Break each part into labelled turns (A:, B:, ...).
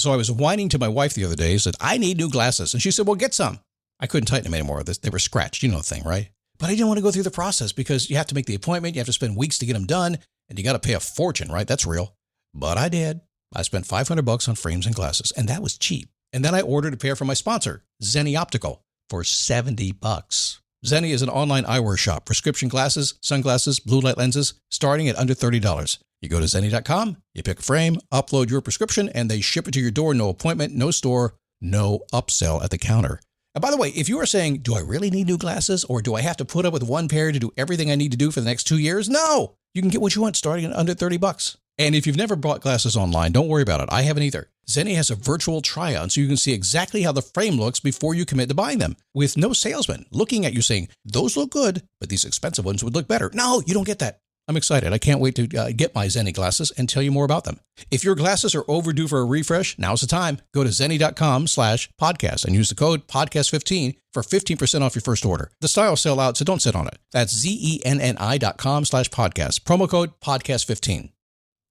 A: So I was whining to my wife the other day, said, I need new glasses. And she said, well, get some. I couldn't tighten them anymore. They were scratched. You know the thing, right? But I didn't want to go through the process because you have to make the appointment. You have to spend weeks to get them done. And you got to pay a fortune, right? That's real. But I did. I spent $500 on frames and glasses, and that was cheap. And then I ordered a pair from my sponsor, Zenni Optical, for $70. Zenni is an online eyewear shop. Prescription glasses, sunglasses, blue light lenses, starting at under $30. You go to Zenni.com, you pick a frame, upload your prescription, and they ship it to your door. No appointment, no store, no upsell at the counter. And by the way, if you are saying, do I really need new glasses, or do I have to put up with one pair to do everything I need to do for the next 2 years? No! You can get what you want starting at under $30. And if you've never bought glasses online, don't worry about it. I haven't either. Zenni has a virtual try-on, so you can see exactly how the frame looks before you commit to buying them, with no salesman looking at you saying, those look good, but these expensive ones would look better. No, you don't get that. I'm excited. I can't wait to get my Zenni glasses and tell you more about them. If your glasses are overdue for a refresh, now's the time. Go to Zenni.com/podcast and use the code podcast15 for 15% off your first order. The styles sell out, so don't sit on it. That's Zenni.com/podcast. Promo code podcast15.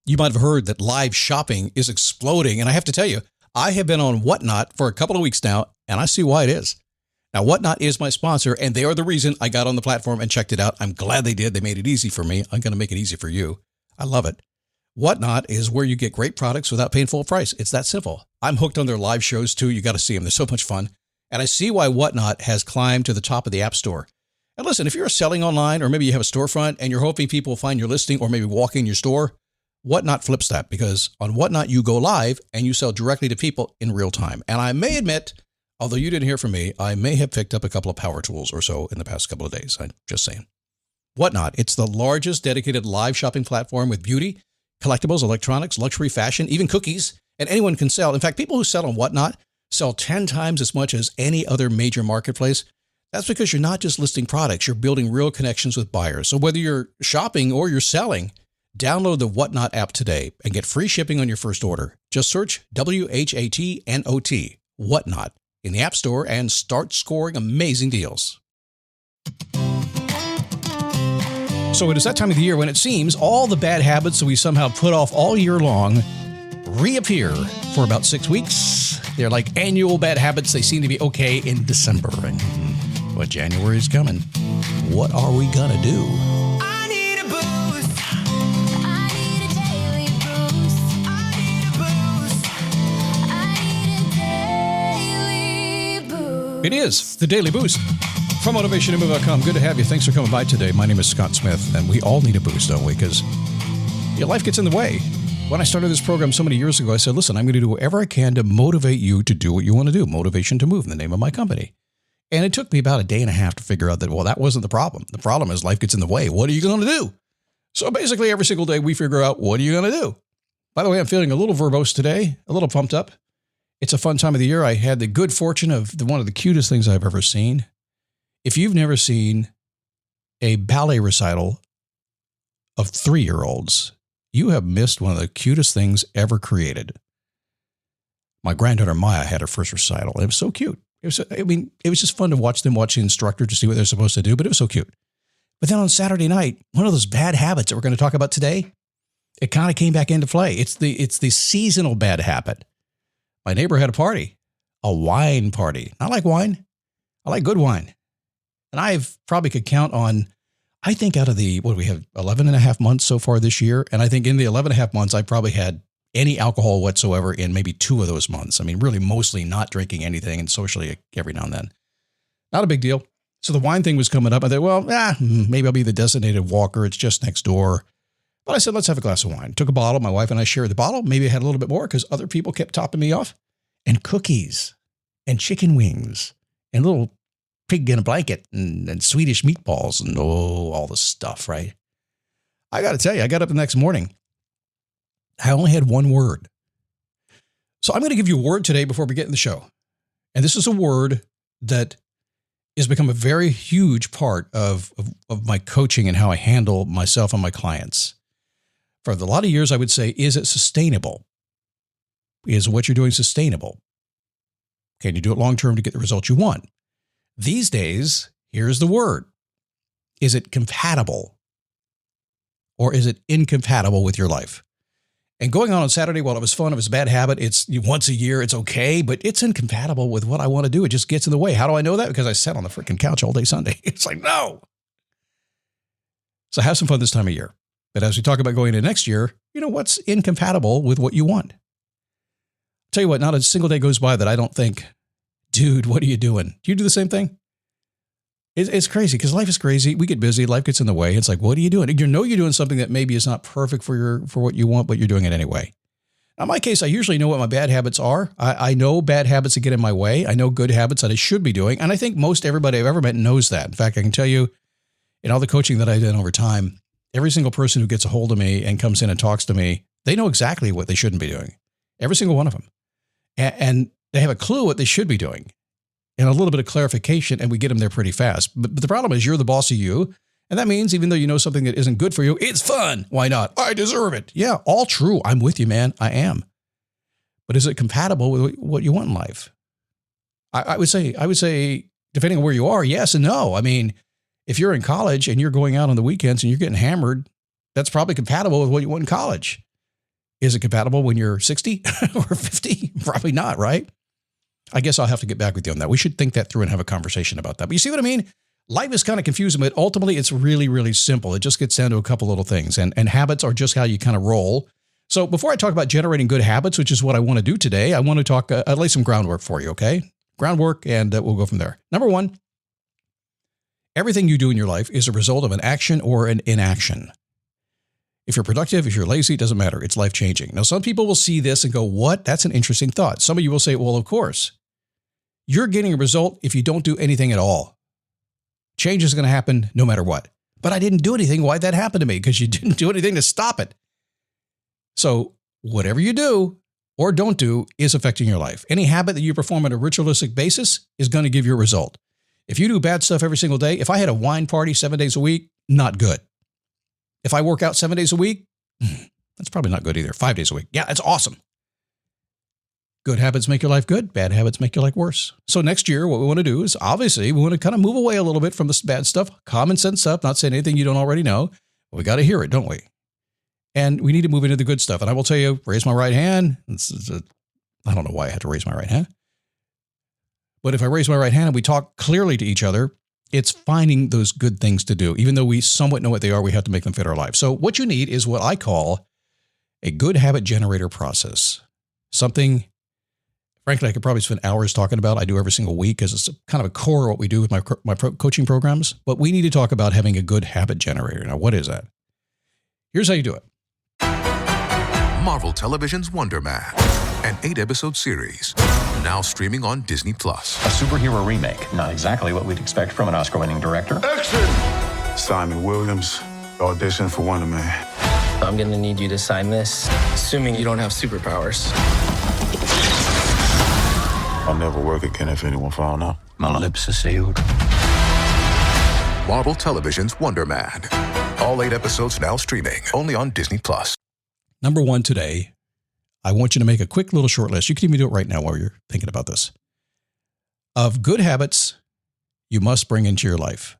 A: You might have heard that live shopping is exploding, and I have to tell you, I have been on Whatnot for a couple of weeks now, and I see why it is. Now, Whatnot is my sponsor, and they are the reason I got on the platform and checked it out. I'm glad they did. They made it easy for me. I'm going to make it easy for you. I love it. Whatnot is where you get great products without paying full price. It's that simple. I'm hooked on their live shows, too. You got to see them. They're so much fun. And I see why Whatnot has climbed to the top of the App Store. And listen, if you're selling online, or maybe you have a storefront and you're hoping people will find your listing or maybe walk in your store, Whatnot flips that, because on Whatnot, you go live and you sell directly to people in real time. And I may admit, although you didn't hear from me, I may have picked up a couple of power tools or so in the past couple of days. I'm just saying. Whatnot, it's the largest dedicated live shopping platform with beauty, collectibles, electronics, luxury, fashion, even cookies, and anyone can sell. In fact, people who sell on Whatnot sell 10 times as much as any other major marketplace. That's because you're not just listing products, you're building real connections with buyers. So whether you're shopping or you're selling, download the Whatnot app today and get free shipping on your first order. Just search WHATNOT, Whatnot, in the App Store and start scoring amazing deals. So it is that time of the year when it seems all the bad habits that we somehow put off all year long reappear for about 6 weeks. They're like annual bad habits. They seem to be okay in December. And but January is coming. What are we going to do? It is the Daily Boost from motivationtomove.com. Good to have you. Thanks for coming by today. My name is Scott Smith, and we all need a boost, don't we? Because your life gets in the way. When I started this program so many years ago, I said, listen, I'm going to do whatever I can to motivate you to do what you want to do. Motivation to Move, the name of my company. And it took me about a day and a half to figure out that, well, that wasn't the problem. The problem is life gets in the way. What are you going to do? So basically, every single day we figure out, what are you going to do? By the way, I'm feeling a little verbose today, a little pumped up. It's a fun time of the year. I had the good fortune of one of the cutest things I've ever seen. If you've never seen a ballet recital of 3-year-olds, you have missed one of the cutest things ever created. My granddaughter Maya had her first recital, and it was so cute. It was just fun to watch them watch the instructor to see what they're supposed to do, but it was so cute. But then on Saturday night, one of those bad habits that we're going to talk about today, it kind of came back into play. It's the seasonal bad habit. My neighbor had a party, a wine party. I like wine. I like good wine. And I've probably could count on, I think out of the, what do we have, 11 and a half months so far this year. And I think in the 11 and a half months, I probably had any alcohol whatsoever in maybe 2 of those months. I mean, really mostly not drinking anything and socially every now and then. Not a big deal. So the wine thing was coming up. I thought, well, maybe I'll be the designated walker. It's just next door. But I said, let's have a glass of wine. Took a bottle. My wife and I shared the bottle. Maybe I had a little bit more because other people kept topping me off. And cookies and chicken wings and little pig in a blanket and Swedish meatballs and all the stuff, right? I got to tell you, I got up the next morning. I only had one word. So I'm going to give you a word today before we get in the show. And this is a word that has become a very huge part of my coaching and how I handle myself and my clients. For a lot of years, I would say, is it sustainable? Is what you're doing sustainable? Can you do it long-term to get the results you want? These days, here's the word. Is it compatible? Or is it incompatible with your life? And going on Saturday, while it was fun, it was a bad habit. It's once a year, it's okay, but it's incompatible with what I want to do. It just gets in the way. How do I know that? Because I sat on the freaking couch all day Sunday. It's like, no. So have some fun this time of year. But as we talk about going into next year, what's incompatible with what you want? I'll tell you what, not a single day goes by that I don't think, dude, what are you doing? Do you do the same thing? It's crazy because life is crazy. We get busy. Life gets in the way. It's like, what are you doing? You're doing something that maybe is not perfect for what you want, but you're doing it anyway. Now, in my case, I usually know what my bad habits are. I know bad habits that get in my way. I know good habits that I should be doing. And I think most everybody I've ever met knows that. In fact, I can tell you in all the coaching that I've done over time, every single person who gets a hold of me and comes in and talks to me, they know exactly what they shouldn't be doing. Every single one of them. And they have a clue what they should be doing. And a little bit of clarification, and we get them there pretty fast. But the problem is you're the boss of you. And that means even though you know something that isn't good for you, it's fun. Why not? I deserve it. Yeah, all true. I'm with you, man. I am. But is it compatible with what you want in life? I would say, depending on where you are, yes and no. I mean, if you're in college and you're going out on the weekends and you're getting hammered, that's probably compatible with what you want in college. Is it compatible when you're 60 or 50? Probably not, right? I guess I'll have to get back with you on that. We should think that through and have a conversation about that. But you see what I mean? Life is kind of confusing, but ultimately it's really, really simple. It just gets down to a couple little things, and habits are just how you kind of roll. So before I talk about generating good habits, which is what I want to do today, I want to talk, I'd lay some groundwork for you, okay? Groundwork, and we'll go from there. Number one, everything you do in your life is a result of an action or an inaction. If you're productive, if you're lazy, it doesn't matter. It's life-changing. Now, some people will see this and go, what? That's an interesting thought. Some of you will say, well, of course. You're getting a result if you don't do anything at all. Change is going to happen no matter what. But I didn't do anything. Why'd that happen to me? Because you didn't do anything to stop it. So whatever you do or don't do is affecting your life. Any habit that you perform on a ritualistic basis is going to give you a result. If you do bad stuff every single day, if I had a wine party 7 days a week, not good. If I work out 7 days a week, that's probably not good either. 5 days a week. Yeah, that's awesome. Good habits make your life good. Bad habits make your life worse. So next year, what we want to do is obviously we want to kind of move away a little bit from this bad stuff, common sense stuff, not saying anything you don't already know. We got to hear it, don't we? And we need to move into the good stuff. And I will tell you, raise my right hand. I don't know why I had to raise my right hand. But if I raise my right hand and we talk clearly to each other, it's finding those good things to do. Even though we somewhat know what they are, we have to make them fit our life. So what you need is what I call a good habit generator process. Something, frankly, I could probably spend hours talking about. I do every single week because it's kind of a core of what we do with my coaching programs. But we need to talk about having a good habit generator. Now, what is that? Here's how you do it.
B: Marvel Television's Wonder Man, an 8-episode series, now streaming on Disney+.
C: A superhero remake, not exactly what we'd expect from an Oscar-winning director.
D: Action! Simon Williams, audition for Wonder Man.
E: I'm gonna need you to sign this, assuming you don't have superpowers.
D: I'll never work again if anyone found out.
C: My lips are sealed.
B: Marvel Television's Wonder Man. All 8 episodes now streaming, only on Disney+.
A: Number one today, I want you to make a quick little short list. You can even do it right now while you're thinking about this. Of good habits you must bring into your life.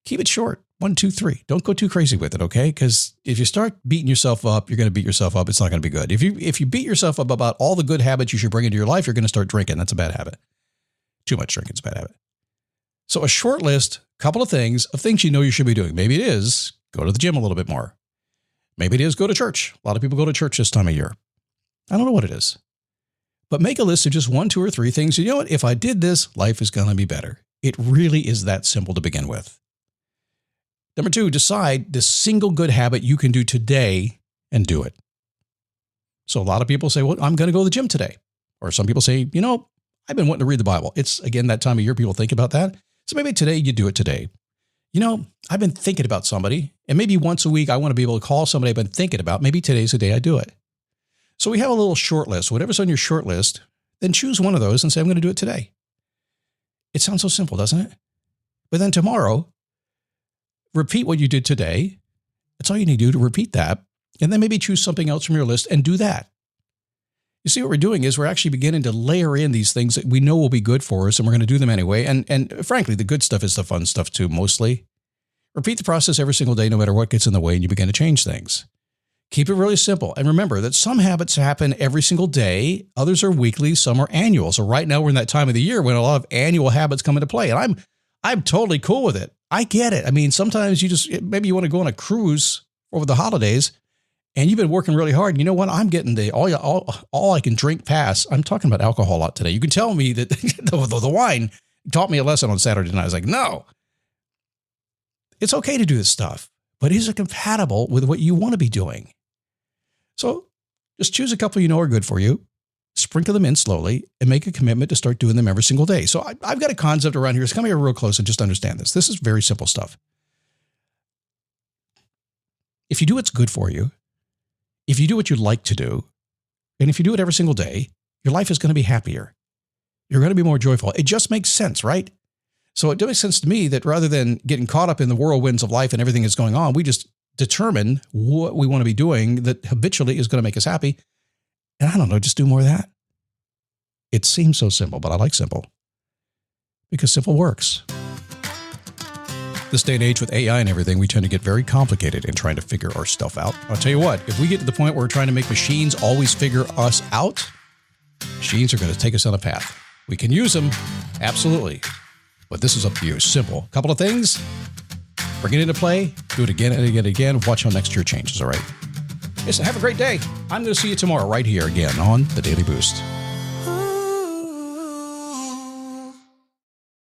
A: Keep it short. 1, 2, 3. Don't go too crazy with it, okay? Because if you start beating yourself up, you're going to beat yourself up. It's not going to be good. If you beat yourself up about all the good habits you should bring into your life, you're going to start drinking. That's a bad habit. Too much drinking is a bad habit. So a short list, couple of things you know you should be doing. Maybe it is go to the gym a little bit more. Maybe it is go to church. A lot of people go to church this time of year. I don't know what it is. But make a list of just 1, 2, or 3 things. You know what? If I did this, life is going to be better. It really is that simple to begin with. Number 2, decide the single good habit you can do today and do it. So a lot of people say, well, I'm going to go to the gym today. Or some people say, I've been wanting to read the Bible. It's, again, that time of year people think about that. So maybe today you do it today. I've been thinking about somebody, and maybe once a week I want to be able to call somebody I've been thinking about. Maybe today's the day I do it. So we have a little short list. Whatever's on your short list, then choose one of those and say, I'm going to do it today. It sounds so simple, doesn't it? But then tomorrow, repeat what you did today. That's all you need to do to repeat that. And then maybe choose something else from your list and do that. You see, what we're doing is we're actually beginning to layer in these things that we know will be good for us, and we're going to do them anyway. And frankly, the good stuff is the fun stuff too, mostly. Repeat the process every single day, no matter what gets in the way, and you begin to change things. Keep it really simple. And remember that some habits happen every single day. Others are weekly. Some are annual. So right now we're in that time of the year when a lot of annual habits come into play. And I'm totally cool with it. I get it. I mean, sometimes maybe you want to go on a cruise over the holidays and you've been working really hard. And you know what? I'm getting the all I can drink pass. I'm talking about alcohol a lot today. You can tell me that the wine taught me a lesson on Saturday night. I was like, no, it's okay to do this stuff, but is it compatible with what you want to be doing? So just choose a couple you know are good for you, sprinkle them in slowly, and make a commitment to start doing them every single day. So I've got a concept around here. So come here real close and just understand this. This is very simple stuff. If you do what's good for you, if you do what you like to do, and if you do it every single day, your life is going to be happier. You're going to be more joyful. It just makes sense, right? So it makes sense to me that rather than getting caught up in the whirlwinds of life and everything that's going on, we just determine what we want to be doing that habitually is going to make us happy. And I don't know, just do more of that. It seems so simple, but I like simple because simple works. This day and age with AI and everything, we tend to get very complicated in trying to figure our stuff out. I'll tell you what, if we get to the point where we're trying to make machines always figure us out, machines are going to take us on a path. We can use them, absolutely. But this is up to you. Simple. Couple of things. Bring it into play. Do it again and again and again. Watch how next year changes, all right? Listen, have a great day. I'm going to see you tomorrow right here again on The Daily Boost.